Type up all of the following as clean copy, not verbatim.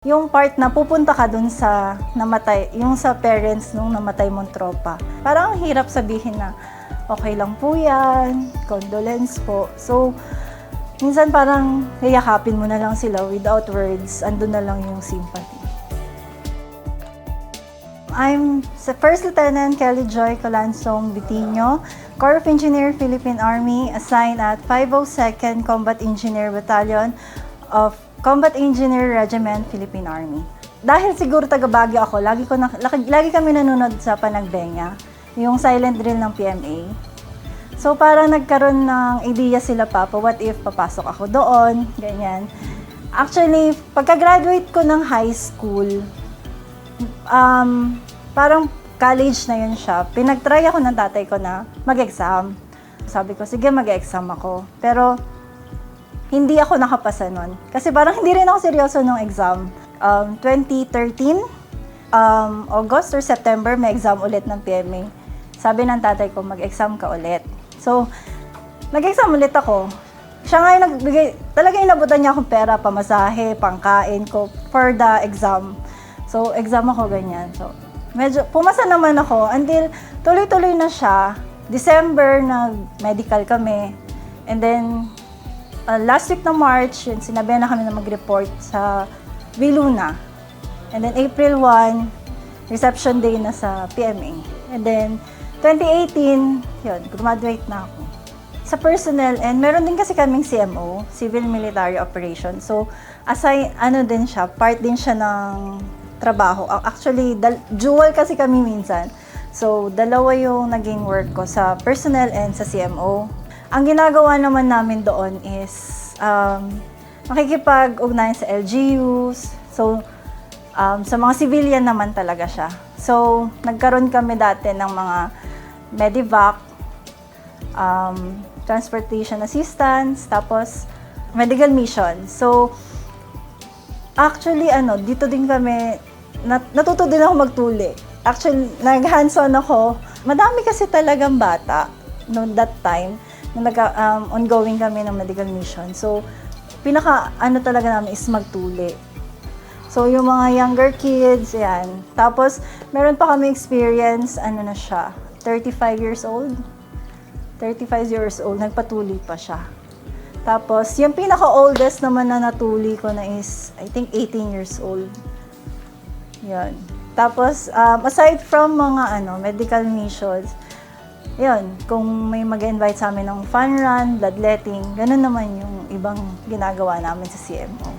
Yung part na pupunta ka dun sa namatay, yung sa parents nung namatay mong tropa. Parang ang hirap sabihin na, okay lang po yan, condolence po. So, minsan parang yayakapin mo na lang sila without words, andun na lang yung sympathy. I'm First Lieutenant Kelly Joy Colansong Vitinho, Corps of Engineer, Philippine Army, assigned at 502nd Combat Engineer Battalion of Combat Engineer Regiment, Philippine Army. Dahil siguro taga-Baguio ako, lagi kami nanonood sa Panagbenya, yung silent drill ng PMA. So parang nagkaroon ng idea sila, Papa, what if papasok ako doon, ganyan. Actually, pagka-graduate ko ng high school, parang college na yun siya. Pinag-try ako ng tatay ko na mag-exam. Sabi ko, sige, mag-exam ako. Pero hindi ako nakapasa nun. Kasi parang hindi rin ako seryoso nung exam. 2013, August or September, may exam ulit ng PMA. Sabi ng tatay ko, mag-exam ka ulit. So, nag-exam ulit ako. Siya nga yung nagbigay, talaga inabutan niya akong pera, pamasahe, pangkain ko for the exam. So, exam ako ganyan. So, medyo, pumasa naman ako until tuloy-tuloy na siya. December, nag-medical kami. And then, last week ng March, yun, sinabihan na kami na mag-report sa Viluna. And then April 1, reception day na sa PMA. And then 2018, yun, graduate na ako. Sa personnel, and meron din kasi kaming CMO, Civil Military Operations. So, din siya, part din siya ng trabaho. Actually, dual kasi kami minsan. So, dalawa yung naging work ko sa personnel and sa CMO. Ang ginagawa naman namin doon is makikipag-ugnayan sa LGUs. So, sa mga civilian naman talaga siya. So, nagkaroon kami dati ng mga medevac, transportation assistance, tapos medical mission. So, actually, dito din kami, natuto din ako magtuli. Actually, nag-hands-on ako. Madami kasi talagang bata noon that time. Ongoing kami ng medical mission. So, talaga namin is magtuli. So, yung mga younger kids, yan. Tapos, meron pa kami experience, 35 years old. 35 years old, nagpatuli pa siya. Tapos, yung pinaka-oldest naman na natuli ko na is, I think, 18 years old. Yan. Tapos, aside from mga medical missions, yun, kung may mag-invite sa amin ng fun run, bloodletting, ganun naman yung ibang ginagawa namin sa CMO.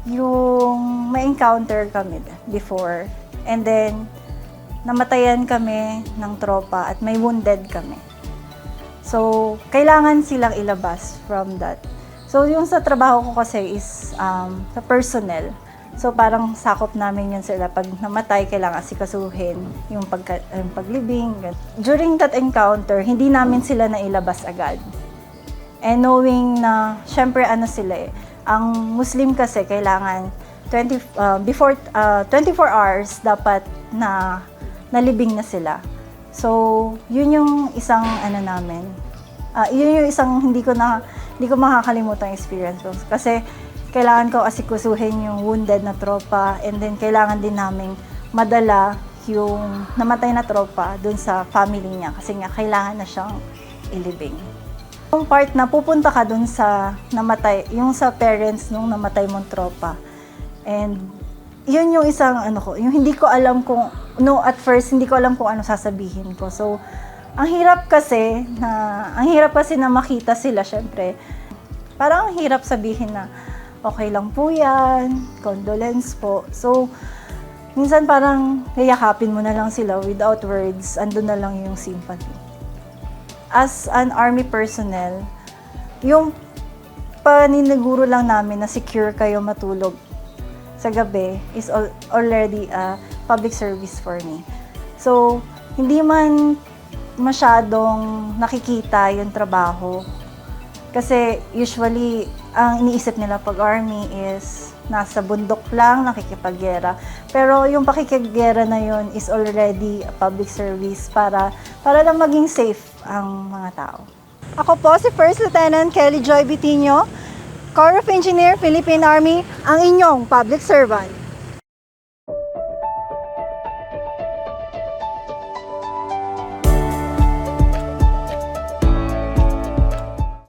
Yung may encounter kami before, and then namatayan kami ng tropa at may wounded kami. So, kailangan silang ilabas from that. So, yung sa trabaho ko kasi is sa personnel. So, parang sakop namin yun sila. Pag namatay, kailangan asikasuhin yung paglibing. During that encounter, hindi namin sila nailabas agad. And knowing na, syempre sila ang Muslim kasi kailangan 24 hours dapat na nalibing na sila. So, yun yung isang namin. Yun yung isang hindi ko makakalimutan experience ko. Kasi, kailangan ko asikusuhin yung wounded na tropa, and then kailangan din naming madala yung namatay na tropa dun sa family niya kasi nga kailangan na siyang ilibing. Yung part na pupunta ka dun sa namatay, yung sa parents nung namatay mong tropa. And yun yung isang yung hindi ko alam at first hindi ko alam kung ano sasabihin ko. So, ang hirap kasi na makita sila, syempre. Parang ang hirap sabihin na okay lang po yan, condolence po. So, minsan parang yayakapin mo na lang sila without words, andun na lang yung sympathy. As an army personnel, yung paniniguro lang namin na secure kayo matulog sa gabi is already a public service for me. So, hindi man masyadong nakikita yung trabaho. Kasi usually, ang iniisip nila pag army is nasa bundok lang, nakikipaggera. Pero yung pakikipaggera na yun is already a public service para lang maging safe ang mga tao. Ako po si First Lieutenant Kelly Joy Vitinho, Corps of Engineer, Philippine Army, ang inyong public servant.